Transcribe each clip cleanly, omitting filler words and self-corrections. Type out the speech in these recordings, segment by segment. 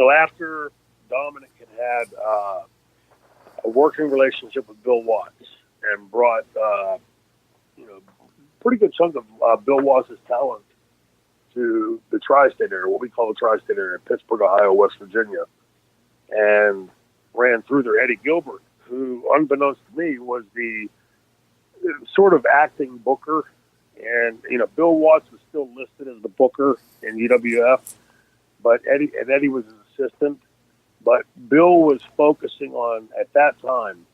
So after Dominic had a working relationship with Bill Watts and brought, pretty good chunk of Bill Watts' talent to the tri-state area, what we call the tri-state area, Pittsburgh, Ohio, West Virginia, and ran through there. Eddie Gilbert, who, unbeknownst to me, was the sort of acting booker. And, Bill Watts was still listed as the booker in UWF, but Eddie was his assistant. But Bill was focusing on, at that time,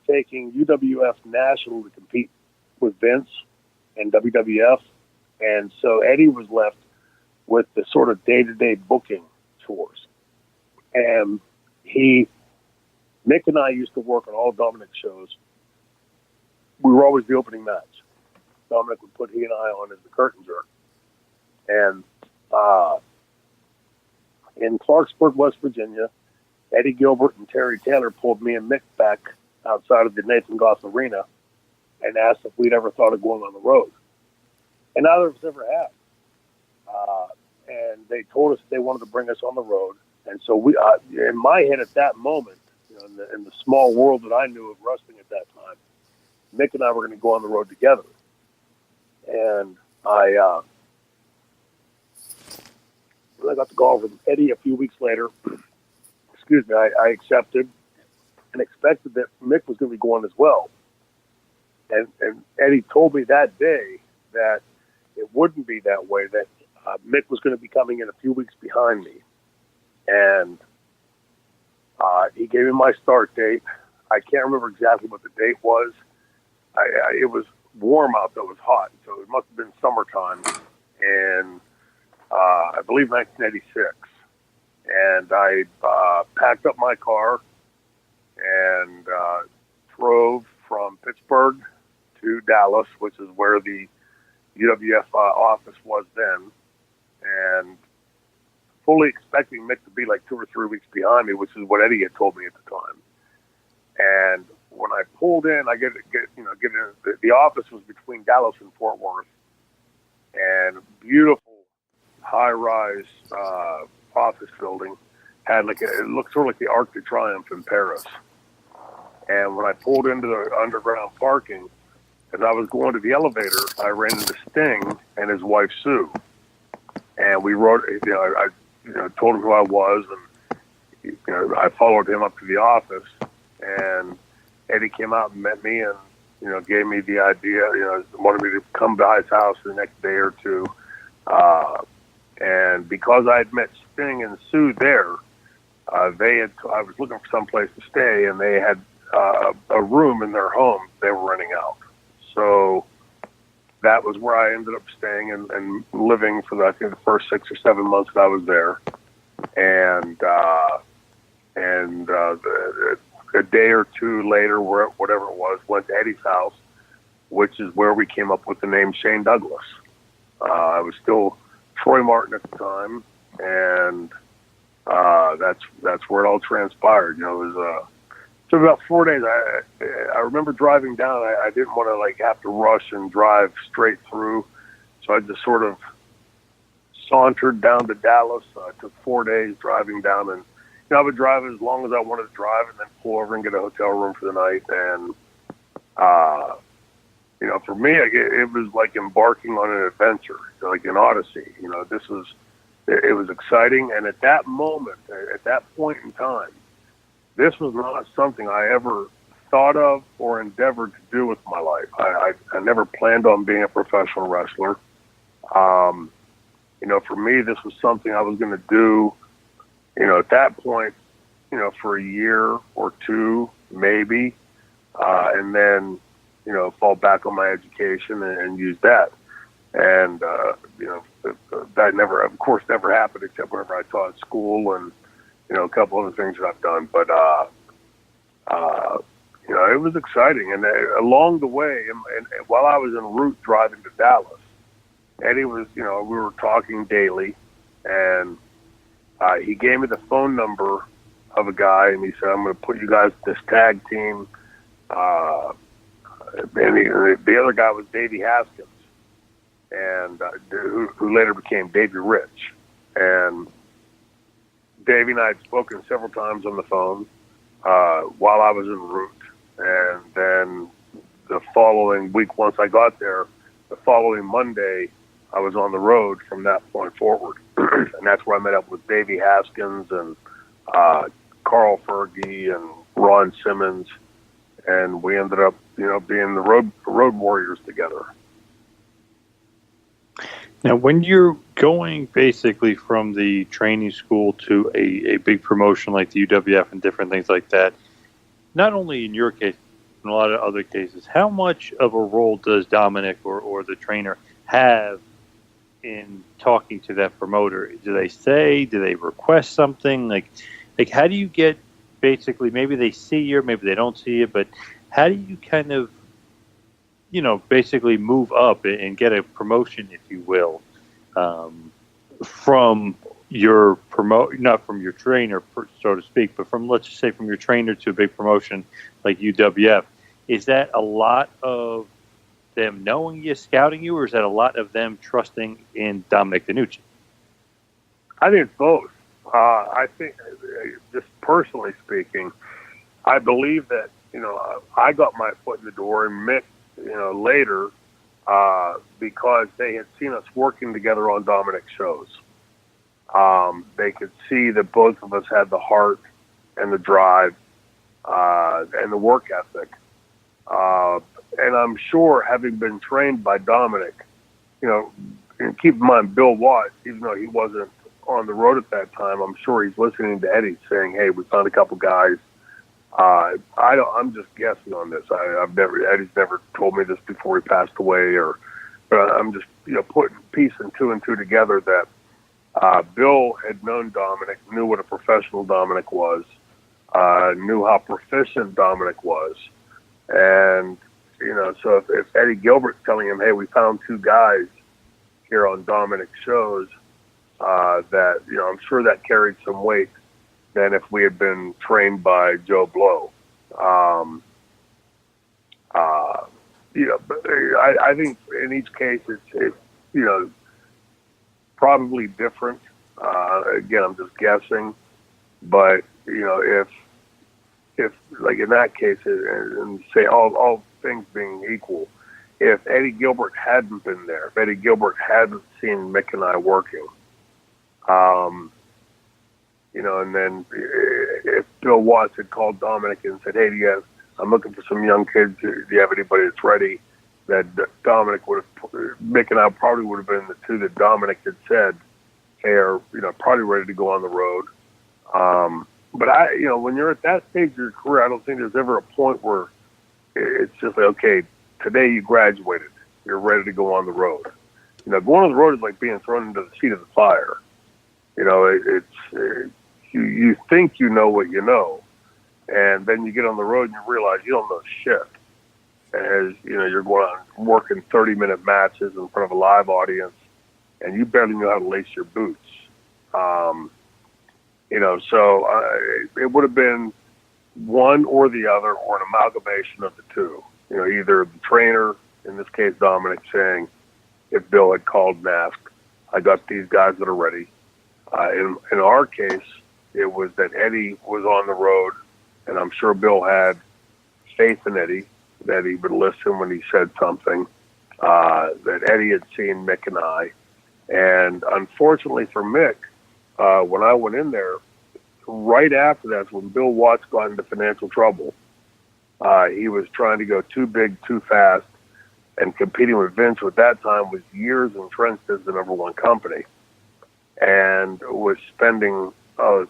taking UWF national to compete with Vince and WWF. And so Eddie was left with the sort of day-to-day booking tours. And Nick and I used to work on all Dominic's shows. We were always the opening match. Dominic would put he and I on as the curtain jerk. And in Clarksburg, West Virginia, Eddie Gilbert and Terry Taylor pulled me and Mick back outside of the Nathan Goss Arena and asked if we'd ever thought of going on the road. And neither of us ever had. And they told us they wanted to bring us on the road. And so we, in my head at that moment, in the small world that I knew of wrestling at that time, Mick and I were going to go on the road together. And I got the call from Eddie a few weeks later. Excuse me, I accepted and expected that Mick was going to be going as well. And Eddie told me that day that it wouldn't be that way, that Mick was going to be coming in a few weeks behind me. And he gave me my start date. I can't remember exactly what the date was. It was warm out, though. It was hot, so it must have been summertime. And I believe 1986. And I packed up my car and drove from Pittsburgh to Dallas, which is where the UWF office was then, and fully expecting Mick to be like 2 or 3 weeks behind me, which is what Eddie had told me at the time. And when I pulled in, I get in. The office was between Dallas and Fort Worth, and beautiful high-rise office building. Had it looked sort of like the Arc de Triomphe in Paris. And when I pulled into the underground parking, as I was going to the elevator, I ran into Sting and his wife Sue, and we wrote. I told him who I was, and I followed him up to the office, and Eddie came out and met me, and gave me the idea. Wanted me to come by his house the next day or two, and because I had met Sting and Sue there, I was looking for some place to stay, and they had a room in their home they were renting out. So that was where I ended up staying and living for the first 6 or 7 months that I was there. And a day or two later, whatever it was, went to Eddie's house, which is where we came up with the name Shane Douglas. I was still Troy Martin at the time, and that's where it all transpired. It was so about 4 days. I remember driving down. I didn't want to have to rush and drive straight through, so I just sort of sauntered down to Dallas. I took 4 days driving down, and I would drive as long as I wanted to drive, and then pull over and get a hotel room for the night. And for me, it was like embarking on an adventure, like an odyssey. It was exciting, and at that moment, at that point in time, this was not something I ever thought of or endeavored to do with my life. I never planned on being a professional wrestler. For me, this was something I was going to do, at that point, for a year or two, maybe, and then, fall back on my education and use that. And, that never happened except whenever I taught school and, a couple other things that I've done. But, it was exciting. And along the way, and while I was en route driving to Dallas, Eddie was, we were talking daily, and he gave me the phone number of a guy, and he said, I'm going to put you guys in this tag team. And the other guy was Davey Haskins, and who later became Davey Rich. And Davey and I had spoken several times on the phone while I was en route. And then the following week, once I got there, the following Monday, I was on the road from that point forward. And that's where I met up with Davey Haskins and Carl Fergie and Ron Simmons. And we ended up, being the road warriors together. Now, when you're going basically from the training school to a big promotion like the UWF and different things like that, not only in your case, in a lot of other cases, how much of a role does Dominic or the trainer have in talking to that promoter? Do they request something? Like how do you get, basically, maybe they see you, maybe they don't see you, but how do you kind of, basically move up and get a promotion, if you will, from your not from your trainer, so to speak, but from, let's just say, from your trainer to a big promotion like UWF? Is that a lot of them knowing you, scouting you, or is that a lot of them trusting in Dominic DeNucci? I think it's both. I think, just personally speaking, I believe that, I got my foot in the door, and Mick, later, because they had seen us working together on Dominic's shows. They could see that both of us had the heart and the drive and the work ethic. And I'm sure, having been trained by Dominic, and keep in mind, Bill Watts, even though he wasn't on the road at that time, I'm sure he's listening to Eddie saying, "Hey, we found a couple guys." I'm just guessing on this. Eddie's never told me this before he passed away, but I'm just, putting piecing two and two together that Bill had known Dominic, knew what a professional Dominic was, knew how proficient Dominic was. And, so if Eddie Gilbert's telling him, "Hey, we found two guys here on Dominic's shows," that, I'm sure that carried some weight than if we had been trained by Joe Blow. But I think in each case it's probably different. Again, I'm just guessing, but if like in that case, and say all things being equal, if Eddie Gilbert hadn't been there, if Eddie Gilbert hadn't seen Mick and I working, and then if Bill Watts had called Dominic and said, "Hey, I'm looking for some young kids. Do you have anybody that's ready?" That Mick and I probably would have been the two that Dominic had said, "Hey, are probably ready to go on the road." But when you're at that stage of your career, I don't think there's ever a point where it's just like, okay, today you graduated, you're ready to go on the road. Going on the road is like being thrown into the seat of the fire. You think you know what you know, and then you get on the road and you realize you don't know shit. As you're going on working 30-minute matches in front of a live audience, and you barely know how to lace your boots. So it would have been one or the other, or an amalgamation of the two. Either the trainer, in this case Dominic, saying, if Bill had called and asked, "I got these guys that are ready." In our case, it was that Eddie was on the road, and I'm sure Bill had faith in Eddie, that he would listen when he said something, that Eddie had seen Mick and I. And unfortunately for Mick, when I went in there, right after that, when Bill Watts got into financial trouble, he was trying to go too big, too fast, and competing with Vince, who at that time was years entrenched as the number one company, and was spending a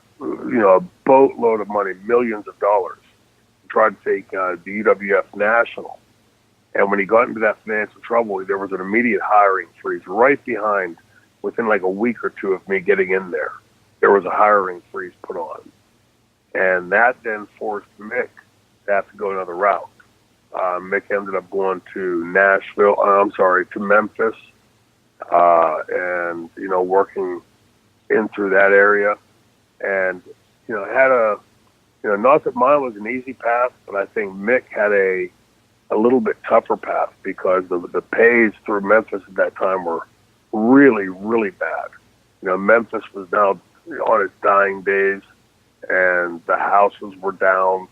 boatload of money, millions of dollars, to try to take the UWF national. And when he got into that financial trouble, there was an immediate hiring freeze right behind, within like a week or two of me getting in there. There was a hiring freeze put on. And that then forced Mick to have to go another route. Mick ended up going to Memphis, and, working in through that area. And, had not that mine was an easy path, but I think Mick had a little bit tougher path, because the pays through Memphis at that time were really, really bad. Memphis was now on its dying days, and the houses were down.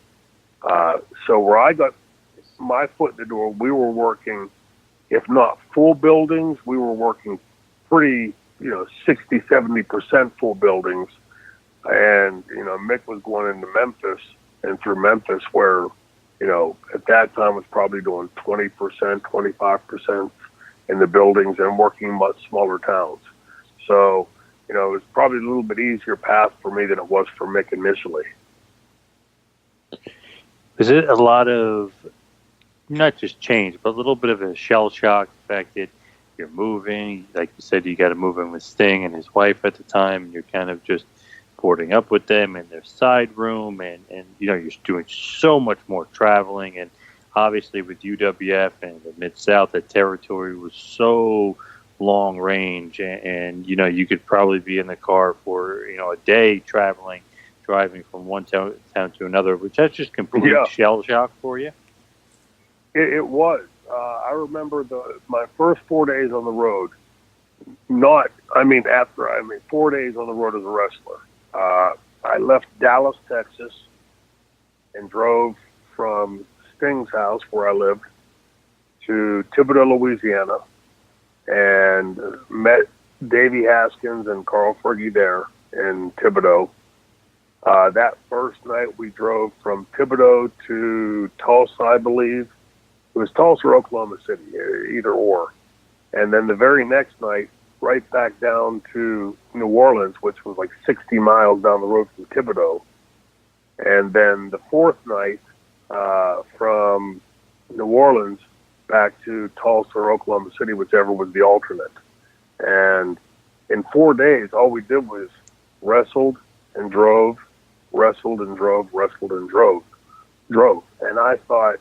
So where I got my foot in the door, we were working, if not full buildings, we were working pretty, 60, 70% full buildings. And, Mick was going into Memphis and through Memphis where, at that time was probably doing 20%, 25% in the buildings and working much smaller towns. So, it was probably a little bit easier path for me than it was for Mick initially. Is it a lot of, not just change, but a little bit of a shell shock, the fact that you're moving, like you said, you got to move in with Sting and his wife at the time, and you're kind of just boarding up with them in their side room, and you're doing so much more traveling, and obviously with UWF and the Mid-South, that territory was so long range, and you could probably be in the car for, a day driving from one town to another, which that's just complete shell shock for you. It was. I remember my first 4 days on the road. 4 days on the road as a wrestler. I left Dallas, Texas, and drove from Sting's house, where I lived, to Thibodaux, Louisiana, and met Davey Haskins and Carl Fergie there in Thibodaux. That first night, we drove from Thibodaux to Tulsa, I believe. It was Tulsa or Oklahoma City, either or. And then the very next night, right back down to New Orleans, which was like 60 miles down the road from Thibodaux. And then the fourth night, from New Orleans back to Tulsa or Oklahoma City, whichever was the alternate. And in 4 days, all we did was wrestled and drove, wrestled and drove, wrestled and drove. And I thought,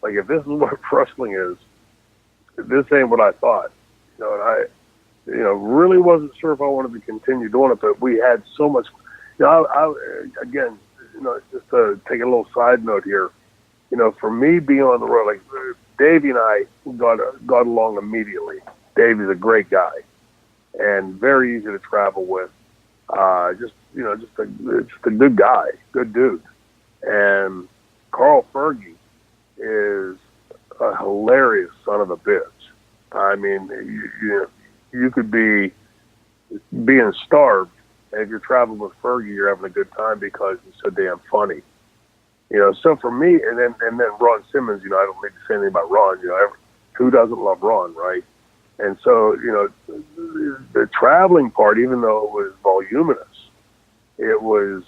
like, if this is what wrestling is, this ain't what I thought. And I, really wasn't sure if I wanted to continue doing it, but we had so much, again, just to take a little side note here, for me being on the road, like Davey and I got along immediately. Davey's a great guy and very easy to travel with. Just a good guy, good dude. And Carl Fergie is a hilarious son of a bitch. I mean, you could be being starved, and if you're traveling with Fergie, you're having a good time because he's so damn funny. So for me, and then Ron Simmons, I don't need to say anything about Ron. Who doesn't love Ron, right? And so, the traveling part, even though it was voluminous, it was,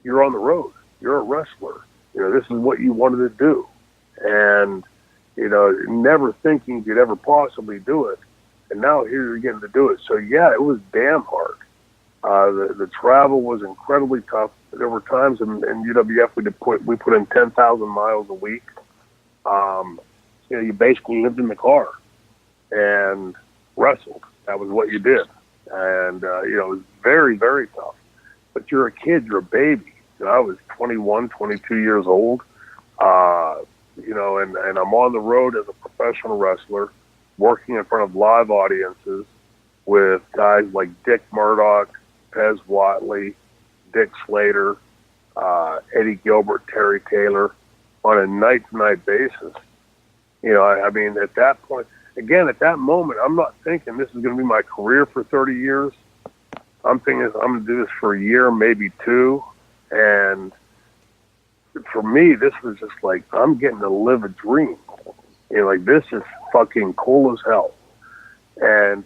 you're on the road. You're a wrestler. This is what you wanted to do. And, never thinking you'd ever possibly do it. And now here you're getting to do it. So, yeah, it was damn hard. The travel was incredibly tough. There were times in UWF we put in 10,000 miles a week. You basically lived in the car and wrestled. That was what you did. And, it was very, very tough. But you're a kid. You're a baby. I was 21, 22 years old, and I'm on the road as a professional wrestler, working in front of live audiences with guys like Dick Murdoch, Pez Whatley, Dick Slater, Eddie Gilbert, Terry Taylor, on a night-to-night basis. I mean, at that point, again, at that moment, I'm not thinking this is going to be my career for 30 years. I'm thinking I'm going to do this for a year, maybe two. And for me, this was just like, I'm getting to live a dream. This is fucking cool as hell. And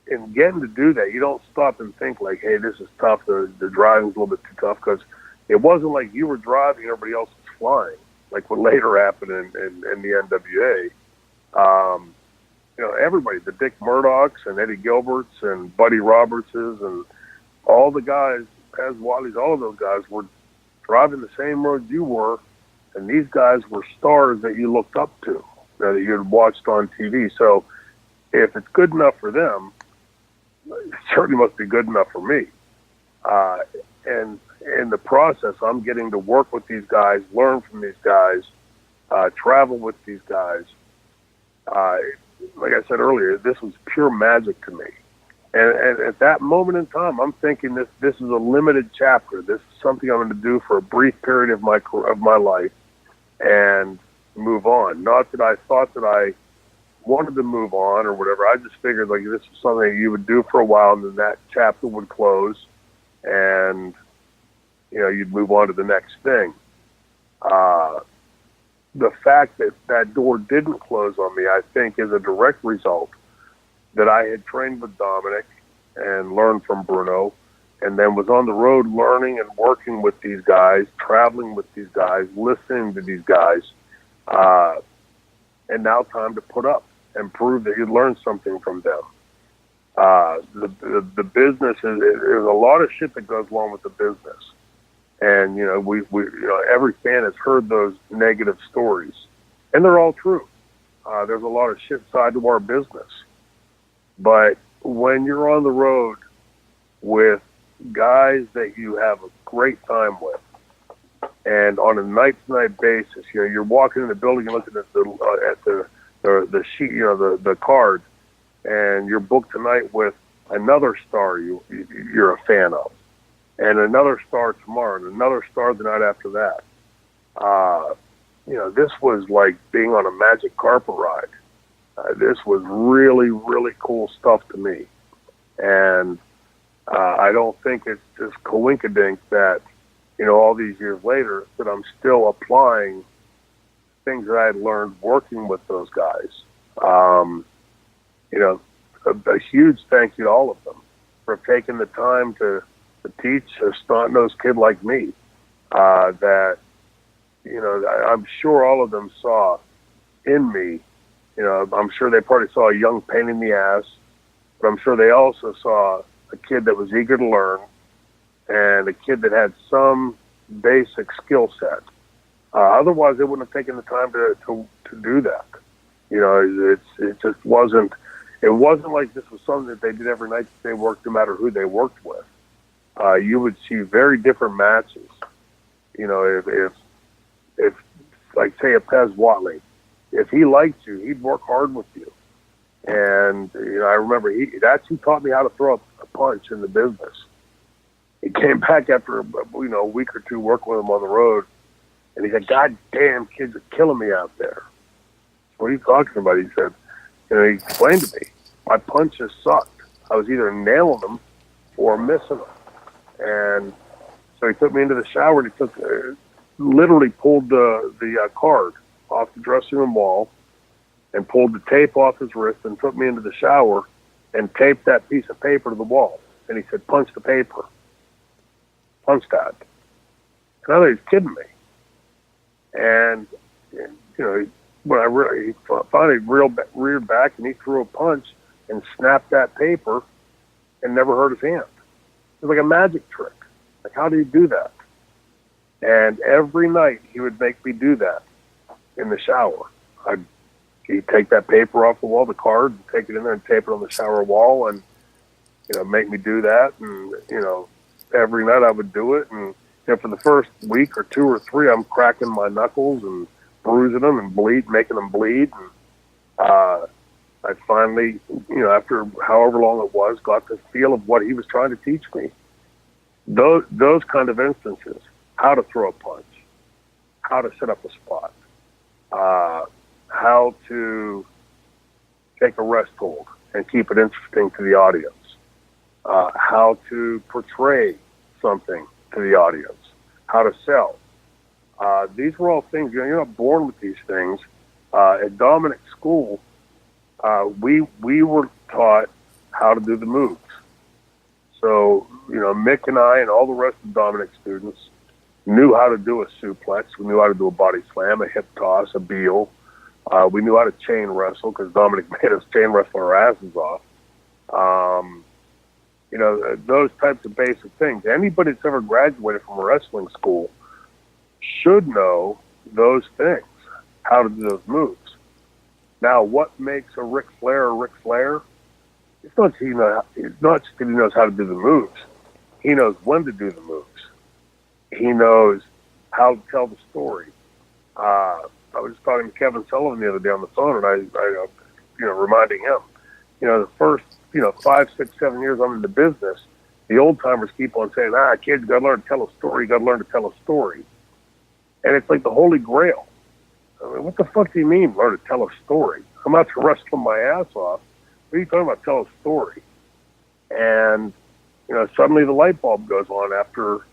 in getting to do that, you don't stop and think like, hey, this is tough. The driving's a little bit too tough, because it wasn't like you were driving and everybody else was flying, like what later happened in the NWA. Everybody, the Dick Murdochs and Eddie Gilberts and Buddy Robertses and all the guys, Pez Whatley's, all of those guys were driving the same road you were, and these guys were stars that you looked up to, that you had watched on TV. So if it's good enough for them, it certainly must be good enough for me. And in the process, I'm getting to work with these guys, learn from these guys, travel with these guys. Like I said earlier, this was pure magic to me. And at that moment in time, I'm thinking this is a limited chapter. This is something I'm going to do for a brief period of my life and move on. Not that I thought that I wanted to move on or whatever. I just figured like this is something you would do for a while, and then that chapter would close, and you'd move on to the next thing. The fact that that door didn't close on me, I think, is a direct result that I had trained with Dominic and learned from Bruno, and then was on the road learning and working with these guys, traveling with these guys, listening to these guys, and now time to put up and prove that you learned something from them. The business there's a lot of shit that goes along with the business, and we every fan has heard those negative stories, and they're all true. There's a lot of shit side to our business, but when you're on the road with guys that you have a great time with, and on a night-to-night basis, you're walking in the building and looking at the sheet, the card, and you're booked tonight with another star you're a fan of, and another star tomorrow, and another star the night after that. This was like being on a magic carpet ride. This was really, really cool stuff to me, and I don't think it's just coinkydink that all these years later that I'm still applying things that I had learned working with those guys. A huge thank you to all of them for taking the time to teach a snot-nosed kid like me. That I'm sure all of them saw in me. I'm sure they probably saw a young pain in the ass, but I'm sure they also saw a kid that was eager to learn and a kid that had some basic skill set. Otherwise, they wouldn't have taken the time to do that. It just wasn't. It wasn't like this was something that they did every night that they worked, no matter who they worked with. You would see very different matches. If like say a Pez Watley, if he liked you, he'd work hard with you. And I remember that's who taught me how to throw a punch in the business. He came back after a week or two working with him on the road, and he said, "God damn, kids are killing me out there." What are you talking about? He said, he explained to me, my punches sucked. I was either nailing them or missing them. And so he took me into the shower, and he literally pulled the card off the dressing room wall and pulled the tape off his wrist and took me into the shower and taped that piece of paper to the wall. And he said, "Punch the paper. Punch that." And I thought he was kidding me. And when he finally reared back and he threw a punch and snapped that paper and never hurt his hand. It was like a magic trick. Like, how do you do that? And every night he would make me do that in the shower. He'd take that paper off the wall, the card, and take it in there and tape it on the shower wall, and make me do that. And every night I would do it. And for the first week or two or three, I'm cracking my knuckles and bruising them and making them bleed. And I finally, after however long it was, got the feel of what he was trying to teach me. Those kind of instances, how to throw a punch, how to set up a spot, how to take a rest hold and keep it interesting to the audience, how to portray something to the audience, how to sell. These were all things, you're not born with these things. At Dominic's school, we were taught how to do the moves. So, Mick and I and all the rest of Dominic's students knew how to do a suplex. We knew how to do a body slam, a hip toss, a heel. We knew how to chain wrestle because Dominic made us chain wrestle our asses off. Those types of basic things. Anybody that's ever graduated from a wrestling school should know those things, how to do those moves. Now, what makes a Ric Flair a Ric Flair? It's not that he knows how to do the moves. He knows when to do the moves. He knows how to tell the story. I was talking to Kevin Sullivan the other day on the phone, and I reminding him, the first 5, 6, 7 years I'm in the business, the old timers keep on saying, kids, you got to learn to tell a story. You got to learn to tell a story. And it's like the Holy Grail. I mean, what the fuck do you mean, learn to tell a story? I'm not wrestling my ass off. What are you talking about, tell a story? And, suddenly the light bulb goes on after,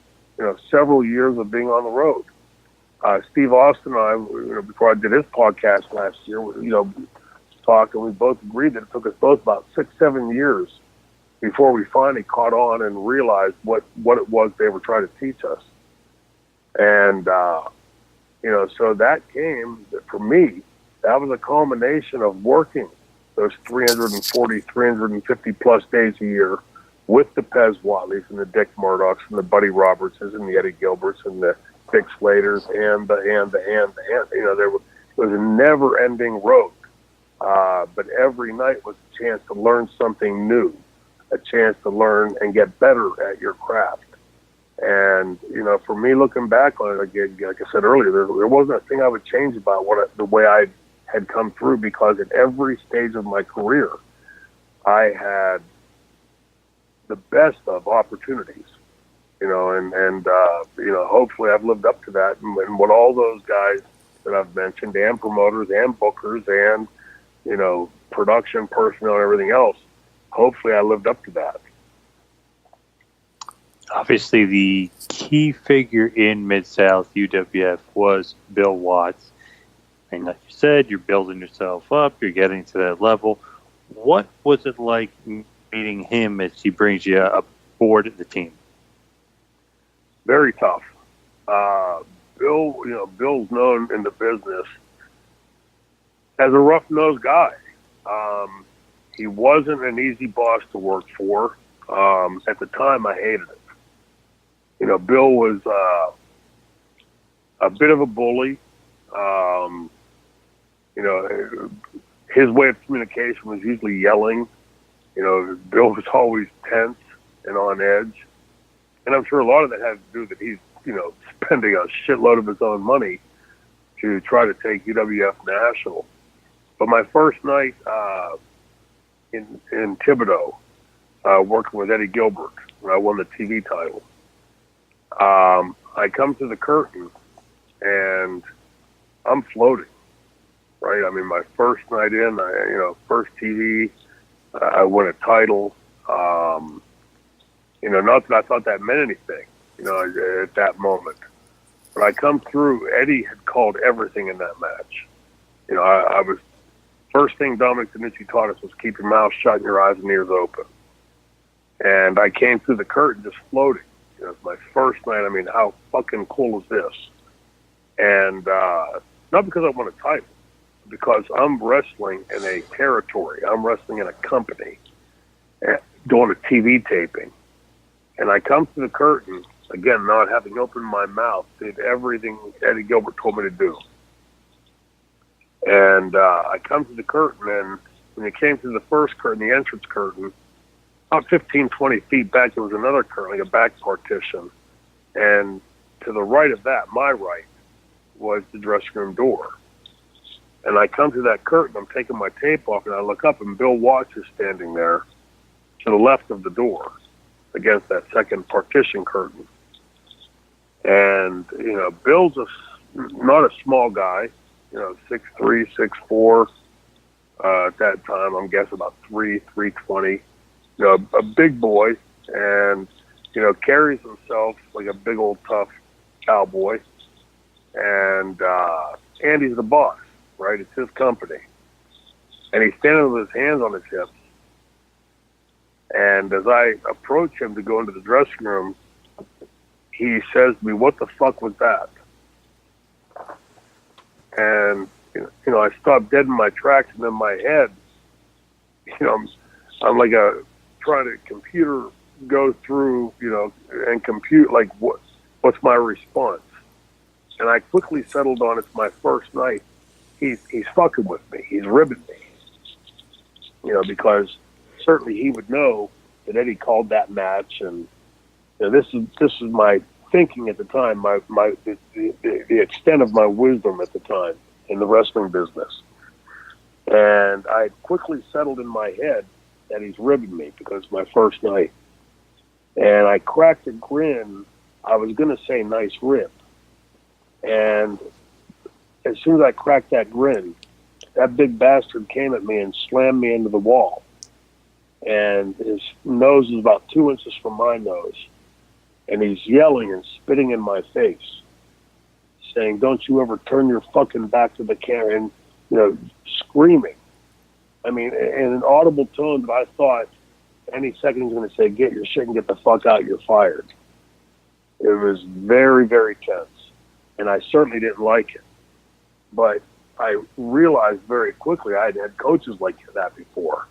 several years of being on the road. Steve Austin and I, before I did his podcast last year, talked, and we both agreed that it took us both about 6, 7 years before we finally caught on and realized what it was they were trying to teach us. And, so that came, for me, that was a culmination of working those 340, 350 plus days a year with the Pez Watleys and the Dick Murdochs and the Buddy Robertses and the Eddie Gilberts and the Dick Slaters and there was a never-ending road. But every night was a chance to learn something new, a chance to learn and get better at your craft. And, for me, looking back on it, again, like I said earlier, there wasn't a thing I would change about the way I had come through, because at every stage of my career, I had the best of opportunities, and hopefully I've lived up to that. And what all those guys that I've mentioned, and promoters and bookers and, production personnel and everything else, hopefully I lived up to that. Obviously, the key figure in Mid-South UWF was Bill Watts. And like you said, you're building yourself up, you're getting to that level. What was it like meeting him as he brings you aboard the team? Very tough. Bill's known in the business as a rough-nosed guy. He wasn't an easy boss to work for. At the time, I hated it. Bill was a bit of a bully. His way of communication was usually yelling. Bill was always tense and on edge. And I'm sure a lot of that has to do that he's, spending a shitload of his own money to try to take UWF national. But my first night in Thibodaux, working with Eddie Gilbert, when I won the TV title, I come to the curtain and I'm floating, right? I mean, my first night in, first TV, I won a title. Not that I thought that meant anything, at that moment. But I come through, Eddie had called everything in that match. I was, first thing Dominic Danucci taught us was keep your mouth shut and your eyes and ears open. And I came through the curtain just floating. It was my first night. I mean, how fucking cool is this? And not because I won a title, because I'm wrestling in a territory. I'm wrestling in a company, doing a TV taping. And I come to the curtain, again, not having opened my mouth, did everything Eddie Gilbert told me to do. And I come to the curtain, and when it came to the first curtain, the entrance curtain, about 15, 20 feet back, there was another curtain, like a back partition. And to the right of that, my right, was the dressing room door. And I come to that curtain, I'm taking my tape off, and I look up, and Bill Watts is standing there to the left of the door against that second partition curtain. And, Bill's not a small guy, 6'3", 6'4", at that time, I'm guessing about 320, a big boy, and, carries himself like a big old tough cowboy. And Andy's the boss, right? It's his company. And he's standing with his hands on his hips. And as I approach him to go into the dressing room, he says to me, "What the fuck was that?" And, I stopped dead in my tracks, and in my head, I'm like trying to computer go through, and compute, like, what's my response? And I quickly settled on, it's my first night. He's fucking with me. He's ribbing me. Because certainly he would know that Eddie called that match, and this is my thinking at the time, the extent of my wisdom at the time in the wrestling business. And I quickly settled in my head that he's ribbing me because it's my first night. And I cracked a grin. I was going to say nice rib. And as soon as I cracked that grin, that big bastard came at me and slammed me into the wall. And his nose is about 2 inches from my nose. And he's yelling and spitting in my face, saying, "Don't you ever turn your fucking back to the camera," and, screaming. I mean, in an audible tone that I thought any second he was going to say, "Get your shit and get the fuck out, you're fired." It was very, very tense. And I certainly didn't like it. But I realized very quickly I had had coaches like that before.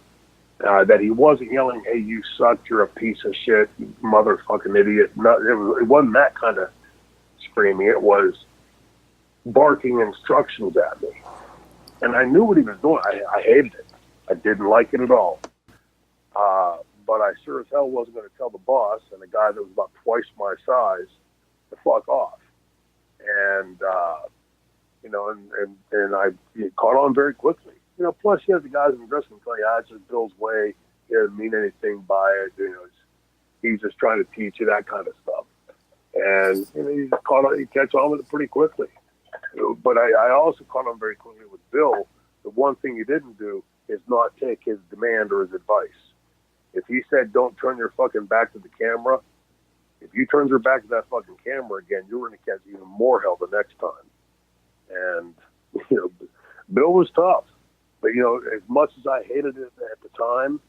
That he wasn't yelling, "Hey, you suck, you're a piece of shit, you motherfucking idiot." No, it wasn't that kind of screaming. It was barking instructions at me. And I knew what he was doing. I hated it. I didn't like it at all. But I sure as hell wasn't going to tell the boss and a guy that was about twice my size to fuck off. And, and I caught on very quickly. Plus you have the guys in the dressing room tell you, it's just Bill's way. He doesn't mean anything by it. He's just trying to teach you that kind of stuff. And you just you catch on with it pretty quickly. But I also caught on very quickly with Bill. The one thing he didn't do is not take his demand or his advice. If he said, "Don't turn your fucking back to the camera," if you turn your back to that fucking camera again, you're going to catch even more hell the next time. And, Bill was tough. But, as much as I hated it at the time,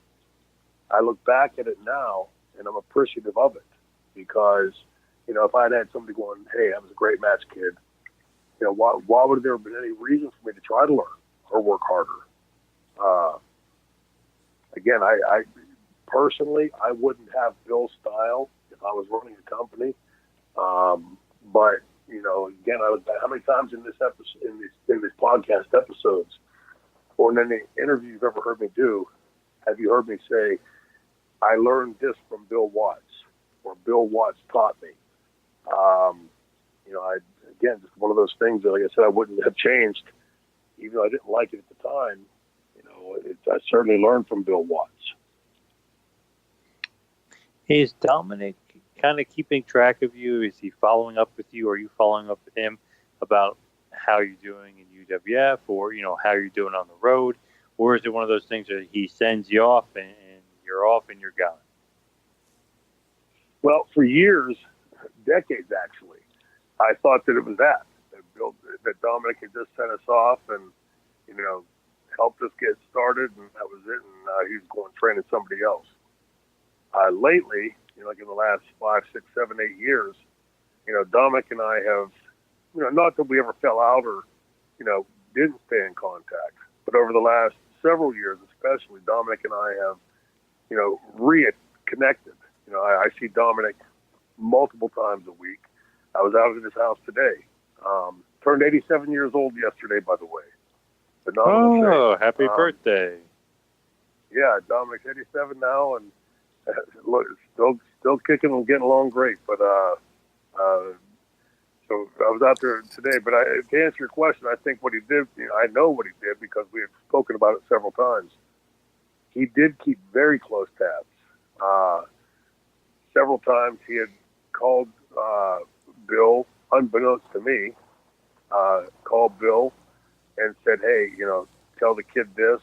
I look back at it now and I'm appreciative of it. Because, if I'd had somebody going, "Hey, that was a great match, kid," why would there have been any reason for me to try to learn or work harder? Again, I personally, I wouldn't have Bill's style if I was running a company. But, again, how many times in this episode, in these podcast episodes, or in any interview you've ever heard me do, have you heard me say, "I learned this from Bill Watts," or "Bill Watts taught me"? Again, just one of those things that, like I said, I wouldn't have changed, even though I didn't like it at the time. I certainly learned from Bill Watts. Is Dominic kind of keeping track of you? Is he following up with you? Are you following up with him about how you're doing in UWF, or how you're doing on the road? Or is it one of those things that he sends you off and you're off and you're gone? Well, for years, decades actually, I thought that it was that Dominic had just sent us off and helped us get started, and that was it, and he was going training somebody else. Lately, like in the last 5, 6, 7, 8 years, Dominic and I have, not that we ever fell out or, didn't stay in contact, but over the last several years, especially, Dominic and I have, reconnected. I see Dominic multiple times a week. I was out at his house today. Turned 87 years old yesterday, by the way. Oh, happy birthday. Yeah, Dominic's 87 now, and look, still kicking and getting along great. But so I was out there today. But to answer your question, I think what he did, I know what he did because we have spoken about it several times. He did keep very close tabs. Several times he had called Bill, unbeknownst to me, called Bill and said, "Hey, tell the kid this."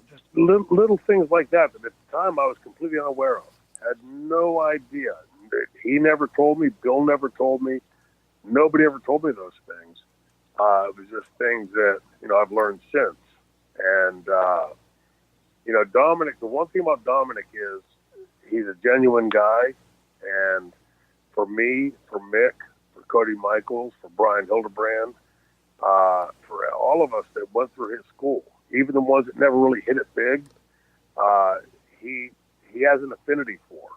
Just little things like that at the time I was completely unaware of. Had no idea. He never told me. Bill never told me. Nobody ever told me those things. It was just things that, I've learned since. And, Dominic, the one thing about Dominic is he's a genuine guy. And for me, for Mick, for Cody Michaels, for Brian Hildebrand, for all of us that went through his school, even the ones that never really hit it big, he has an affinity for.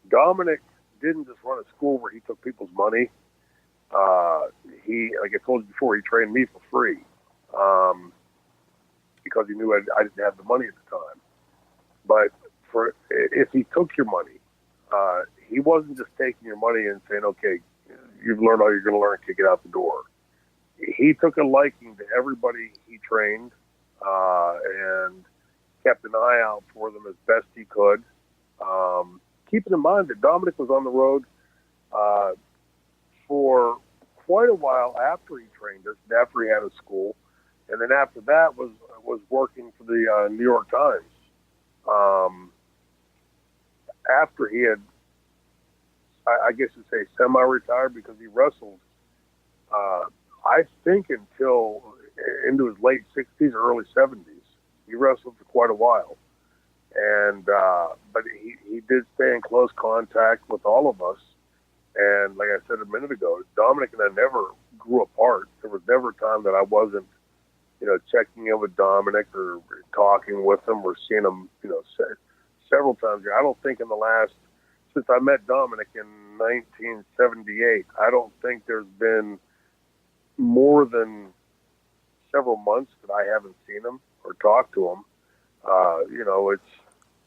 Dominic didn't just run a school where he took people's money. Like I told you before, he trained me for free because he knew I didn't have the money at the time. But if he took your money, he wasn't just taking your money and saying, "Okay, you've learned all you're going to learn, kick it out the door." He took a liking to everybody he trained. and kept an eye out for them as best he could. Keeping in mind that Dominic was on the road for quite a while after he trained us, and after he had a school, and then after that was working for the New York Times. After he had, I guess you'd say, semi-retired because he wrestled, I think until into his late 60s or early 70s. He wrestled for quite a while. And but he did stay in close contact with all of us. And like I said a minute ago, Dominic and I never grew apart. There was never a time that I wasn't, checking in with Dominic or talking with him or seeing him, several times. I don't think since I met Dominic in 1978, I don't think there's been more than several months that I haven't seen him or talked to him. It's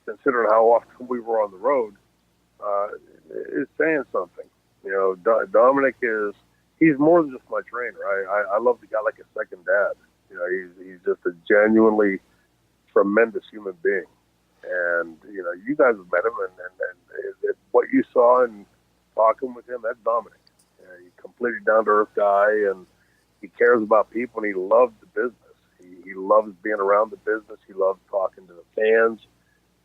considering how often we were on the road, it's saying something. Dominic he's more than just my trainer. I love the guy like a second dad. He's just a genuinely tremendous human being. And, you guys have met him, and what you saw in talking with him, that's Dominic. He's a completely down-to-earth guy, and he cares about people, and he loves the business. He loves being around the business. He loves talking to the fans.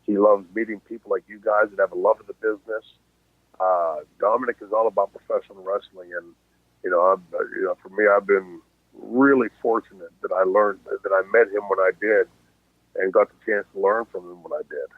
He loves meeting people like you guys that have a love of the business. Dominic is all about professional wrestling, and for me, I've been really fortunate that I met him when I did, and got the chance to learn from him when I did.